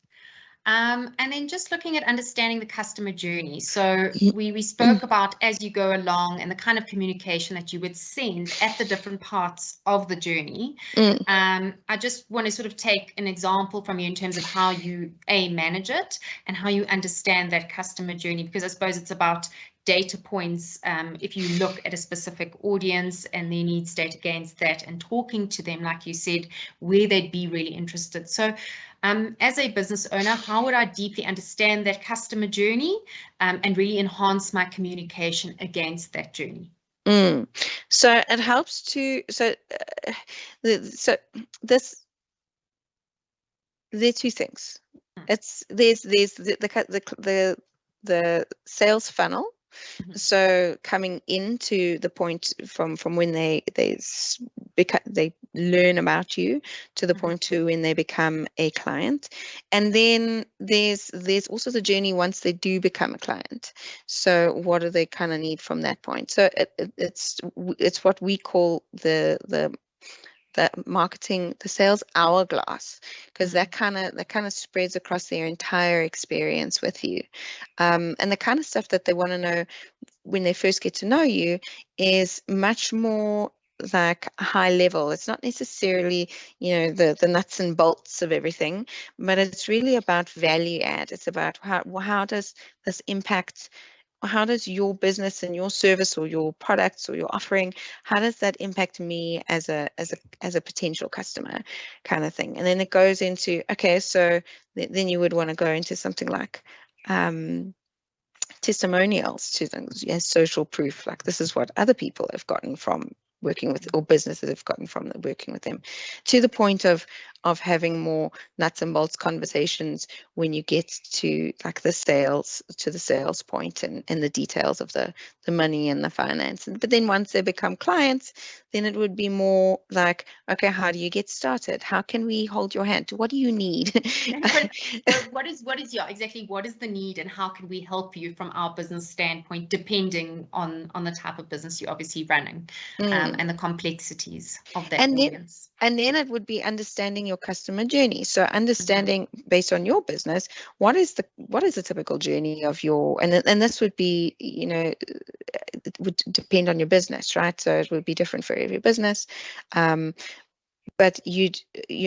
And then just looking at understanding the customer journey. So we spoke about as you go along and the kind of communication that you would send at the different parts of the journey. I just want to sort of take an example from you in terms of how you manage it and how you understand that customer journey, because I suppose it's about data points. If you look at a specific audience and their needs data against that and talking to them, like you said, where they'd be really interested. So as a business owner, how would I deeply understand that customer journey and really enhance my communication against that journey? So it helps to, there are two things. There's the sales funnel. So coming into the point from when they learn about you to the point to when they become a client, and then there's also the journey once they do become a client. So what do they kind of need from that point? So it's what we call the marketing, the sales hourglass, because that kind of spreads across their entire experience with you, and the kind of stuff that they want to know when they first get to know you is much more like high level. It's not necessarily, you know, the nuts and bolts of everything, but it's really about value add. It's about how does this impact, how does your business and your service or your products or your offering, how does that impact me as a potential customer, kind of thing. And then it goes into, okay, so then you would want to go into something like testimonials to things as social proof, like this is what other people have gotten from working with, or businesses have gotten from working with them, to the point of having more nuts and bolts conversations when you get to like the sales point and the details of the money and the finance. But then once they become clients, then it would be more like, okay, how do you get started? How can we hold your hand? What do you need? what is exactly what is the need, and how can we help you from our business standpoint, depending on the type of business you're obviously running, and the complexities of that audience. And then it would be understanding your customer journey. So understanding based on your business, what is the typical journey of your, and this would be, you know, it would depend on your business, right? So it would be different for every business. But you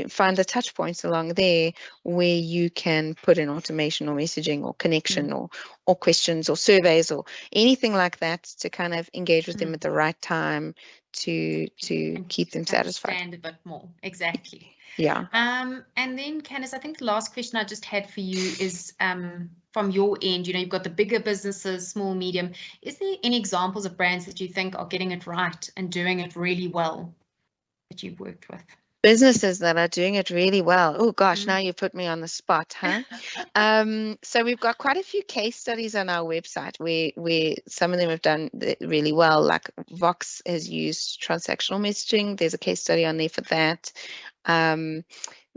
find the touch points along there where you can put in automation or messaging or connection or questions or surveys or anything like that to kind of engage with them at the right time to keep them satisfied. Understand a bit more. Exactly. Yeah. And then Candice, I think the last question I just had for you is from your end, you know, you've got the bigger businesses, small, medium. Is there any examples of brands that you think are getting it right and doing it really well that you've worked with? Businesses that are doing it really well. Oh gosh, now you put me on the spot, huh? So we've got quite a few case studies on our website where some of them have done really well. Like Vox has used transactional messaging. There's a case study on there for that.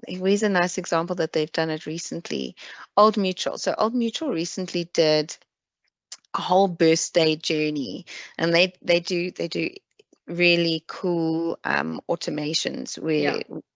Here's a nice example that they've done it recently. Old Mutual. So Old Mutual recently did a whole birthday journey, and they do really cool automations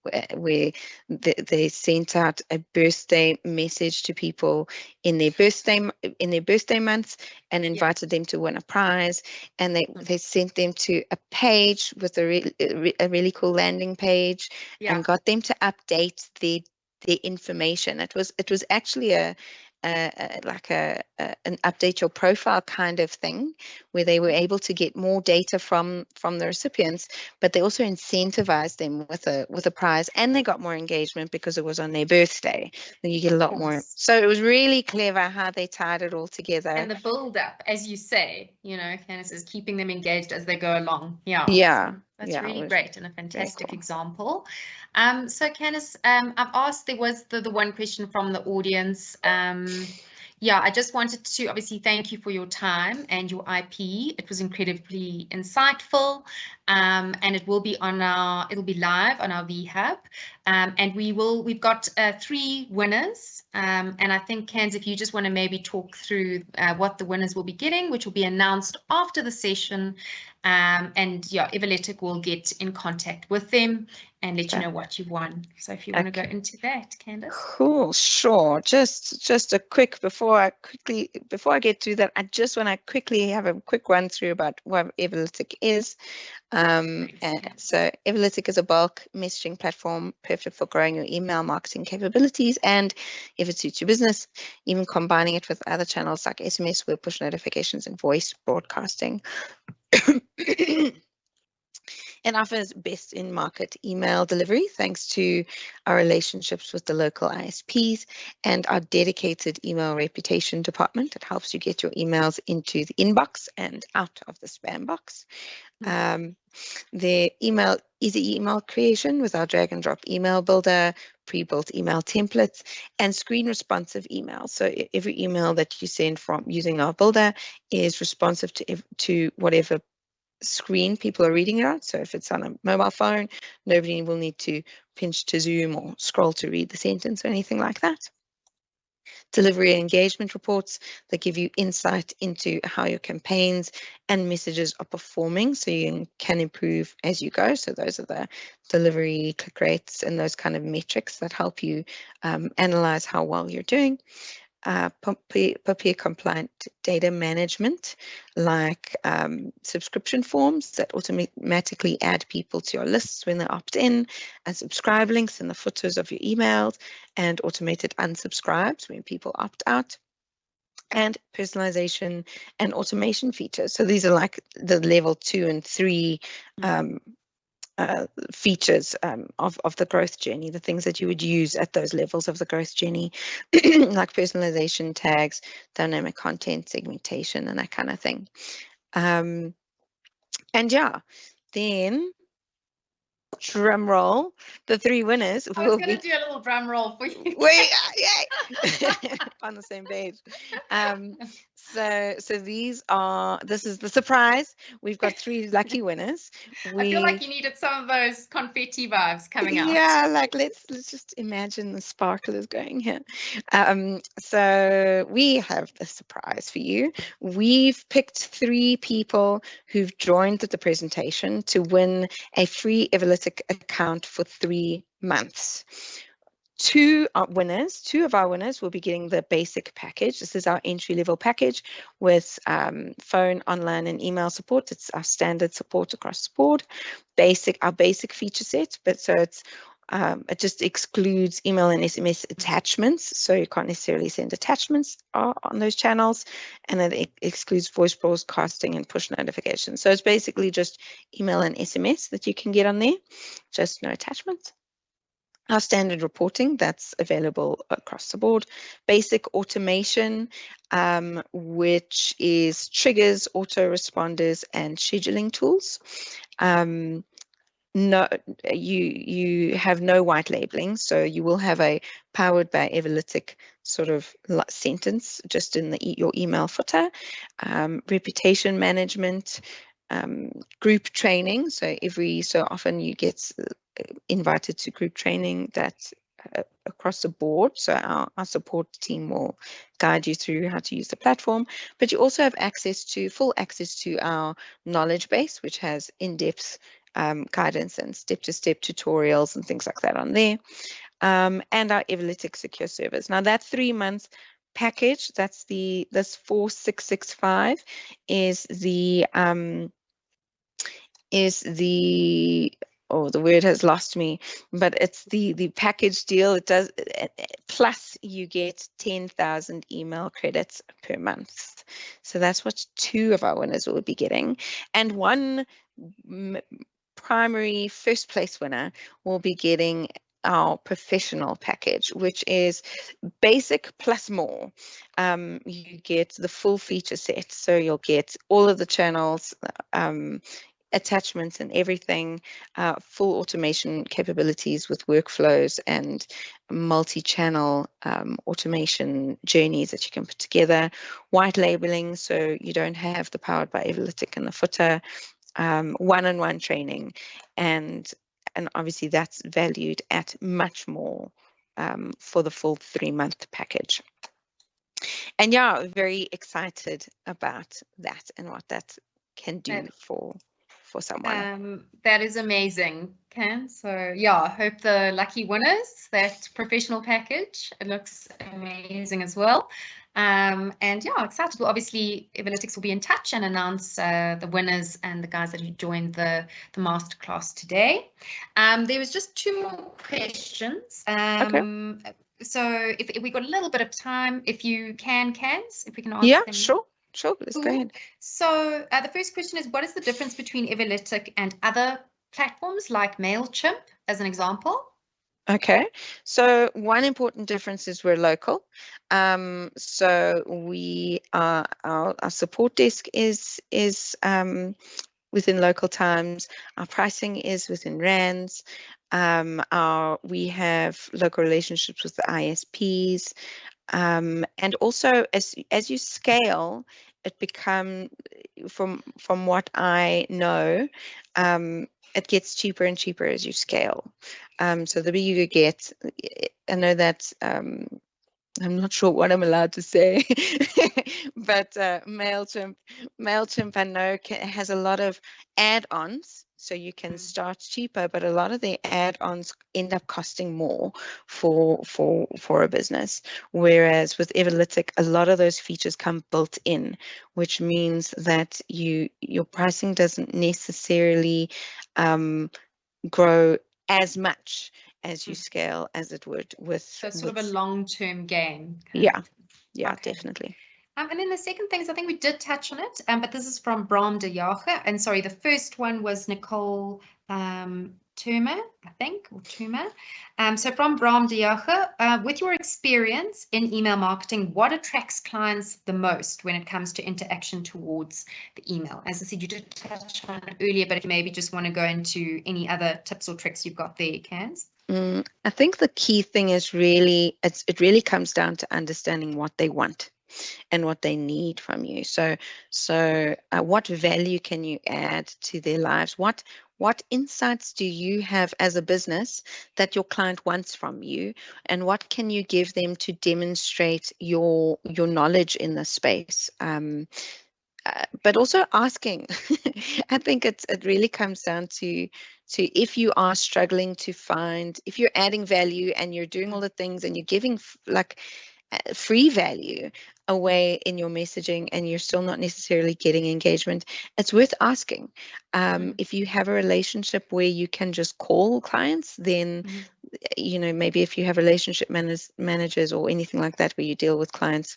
where they sent out a birthday message to people in their birthday months and invited them to win a prize, and they sent them to a page with a really cool landing page, and got them to update their information. It was actually like an update your profile kind of thing, where they were able to get more data from the recipients, but they also incentivized them with a prize, and they got more engagement because it was on their birthday. Then you get a lot more. So it was really clever how they tied it all together. And the build up, as you say, Candice, is keeping them engaged as they go along. Yeah. Yeah. That's really great and a fantastic cool example. So Candice, I've asked, there was the one question from the audience. I just wanted to obviously thank you for your time and your IP. It was incredibly insightful, and it'll be live on our VHub, and we've got 3 winners, and I think, Candice, if you just want to maybe talk through what the winners will be getting, which will be announced after the session. Evaletic will get in contact with them and let you know what you've won. So if you want to go into that, Candice. Cool, sure. Just a quick before I get through that, I just want to quickly have a quick run through about what Evaletic is. So Evaletic is a bulk messaging platform perfect for growing your email marketing capabilities, and if it suits your business, even combining it with other channels like SMS, web push notifications, and voice broadcasting. It offers best in market email delivery thanks to our relationships with the local ISPs and our dedicated email reputation department. It helps you get your emails into the inbox and out of the spam box. The easy email creation with our drag and drop email builder, pre-built email templates, and screen responsive emails. So every email that you send from using our builder is responsive to whatever screen people are reading it on. So if it's on a mobile phone, nobody will need to pinch to zoom or scroll to read the sentence or anything like that. Delivery and engagement reports that give you insight into how your campaigns and messages are performing, so you can improve as you go. So those are the delivery, click rates, and those kind of metrics that help you analyze how well you're doing. POPIA compliant data management, like subscription forms that automatically add people to your lists when they opt in, and subscribe links in the footers of your emails, and automated unsubscribes when people opt out, and personalization and automation features. So these are like the level 2 and 3 features of the growth journey, the things that you would use at those levels of the growth journey, like personalization, tags, dynamic content, segmentation, and that kind of thing. And then drum roll, the 3 winners I was going to do a little drum roll for you. Wait, yay! On the same page. So this is the surprise. We've got 3 lucky winners. I feel like you needed some of those confetti vibes coming out. Yeah, like let's just imagine the sparklers going here. So we have the surprise for you. We've picked 3 people who've joined the presentation to win a free Evaletic account for 3 months. 2 of our winners will be getting the basic package. This is our entry-level package with phone, online, and email support. It's our standard support across the board. Our basic feature set, but so it just excludes email and SMS attachments, so you can't necessarily send attachments on those channels, and then it excludes voice broadcasting and push notifications. So it's basically just email and SMS that you can get on there, just no attachments. Our standard reporting, that's available across the board. Basic automation, which is triggers, autoresponders, and scheduling tools. No, you have no white labeling, so you will have a powered by Evaletic sort of sentence just in your email footer. Reputation management, group training. So every so often you get invited to group training that's across the board. So our support team will guide you through how to use the platform. But you also have full access to our knowledge base, which has in-depth guidance and step-to-step tutorials and things like that on there. And our Everlytic secure service. Now that 3 months package, that's this 4665 is the oh, the word has lost me, but it's the package deal. It does, plus you get 10,000 email credits per month. So that's what 2 of our winners will be getting, and one primary first place winner will be getting our professional package, which is basic plus more. You get the full feature set, so you'll get all of the channels, attachments and everything, full automation capabilities with workflows and multi-channel automation journeys that you can put together, white labeling so you don't have the Powered by Everlytic in the footer, one-on-one training, and obviously that's valued at much more for the full 3-month package. And yeah, very excited about that and what that can do for someone. That is amazing, Ken. So yeah, I hope the lucky winners, that professional package, it looks amazing as well. And yeah, excited. Well, obviously, Everlytics will be in touch and announce the winners and the guys that who joined the masterclass today. There was just 2 more questions. Okay. So if we got a little bit of time, if you can, if we can answer them. Sure, let's go ahead. So the first question is, what is the difference between Everlytic and other platforms like MailChimp, as an example? Okay, so one important difference is we're local. So we are, our support desk is within local times. Our pricing is within rands. We have local relationships with the ISPs. And also as you scale, it become, from what I know, it gets cheaper and cheaper as you scale. So the bigger you get, I know that I'm not sure what I'm allowed to say, but MailChimp I know has a lot of add-ons, so you can start cheaper, but a lot of the add-ons end up costing more for a business. Whereas with Everlytic, a lot of those features come built in, which means that your pricing doesn't necessarily grow as much as you scale as it would with. So it's sort of a long-term game. Yeah, okay. Definitely. And then the second thing is, I think we did touch on it, but this is from Bram de Jager. And sorry, the first one was Nicole Turmer, I think, or Turmer. So from Bram de Jager, with your experience in email marketing, what attracts clients the most when it comes to interaction towards the email? As I said, you did touch on it earlier, but if you maybe just want to go into any other tips or tricks you've got there, Cans. I think the key thing is really, it really comes down to understanding what they want and what they need from you. So what value can you add to their lives? What insights do you have as a business that your client wants from you, and what can you give them to demonstrate your knowledge in this space? But also asking. I think it really comes down to if you are struggling to find, if you're adding value and you're doing all the things and you're giving free value away in your messaging and you're still not necessarily getting engagement, it's worth asking. If you have a relationship where you can just call clients, then maybe if you have relationship managers or anything like that where you deal with clients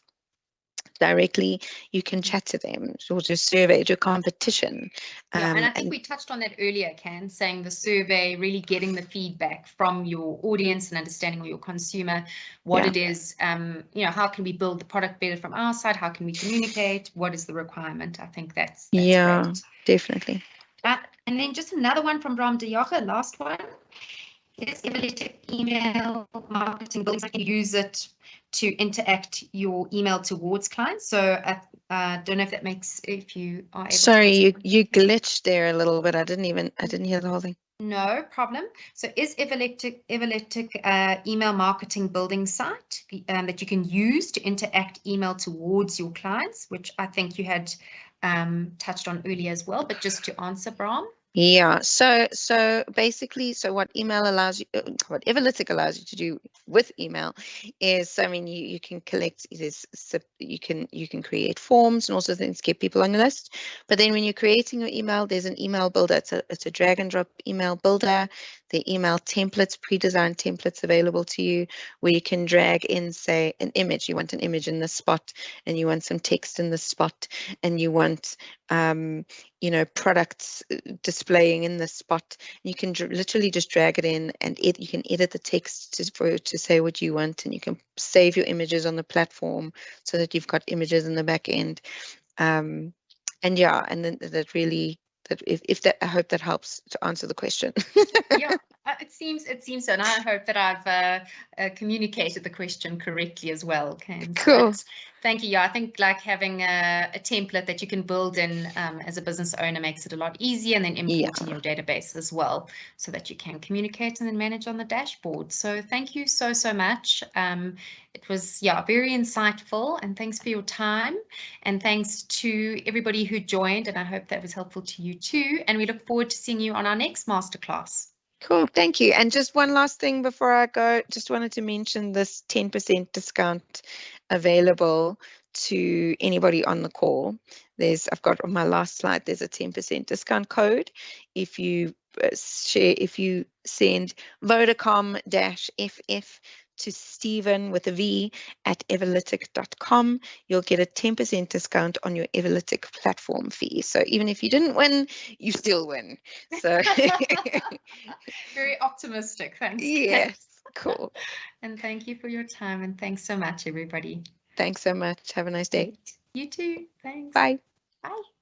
directly, you can chat to them, or do a survey, do a competition. Yeah, and I think we touched on that earlier, Ken, saying the survey, really getting the feedback from your audience and understanding of your consumer, what it is, how can we build the product better from our side? How can we communicate? What is the requirement? I think that's great. Definitely. And then just another one from Bram de Jager, last one. Is Everlytic email marketing building, can you use it to interact your email towards clients? So I don't know if that makes, if you are able. Sorry, you glitched there a little bit. I didn't hear the whole thing. No problem. So is Everlytic email marketing building site that you can use to interact email towards your clients, which I think you had touched on earlier as well, but just to answer, Bram. Yeah, so basically, so what email allows you, what Everlytic allows you to do with email is, I mean, you can collect, you can create forms and also things to get people on your list. But then when you're creating your email, there's an email builder. It's a drag and drop email builder. The email templates, pre-designed templates available to you, where you can drag in, say, an image. You want an image in this spot, and you want some text in this spot, and you want products displaying in this spot. You can literally just drag it in, and you can edit the text to say what you want, and you can save your images on the platform so that you've got images in the back end. And yeah, and then that really, that if that, I hope that helps to answer the question. Yeah, it seems so, and I hope that I've communicated the question correctly as well, Kans. Cool. But thank you. Yeah, I think like having a template that you can build in as a business owner makes it a lot easier, and then import in your database as well, so that you can communicate and then manage on the dashboard. So thank you so much. It was, yeah, very insightful, and thanks for your time, and thanks to everybody who joined, and I hope that was helpful to you too. And we look forward to seeing you on our next masterclass. Cool, thank you. And just one last thing before I go, just wanted to mention this 10% discount available to anybody on the call. I've got on my last slide, there's a 10% discount code. If you send Vodacom-FF to Stephen with a V at everlytic.com, you'll get a 10% discount on your Everlytic platform fee. So even if you didn't win, you still win. So very optimistic. Thanks. Yes, cool. And thank you for your time, and thanks so much, everybody. Thanks so much. Have a nice day. You too. Thanks. Bye. Bye.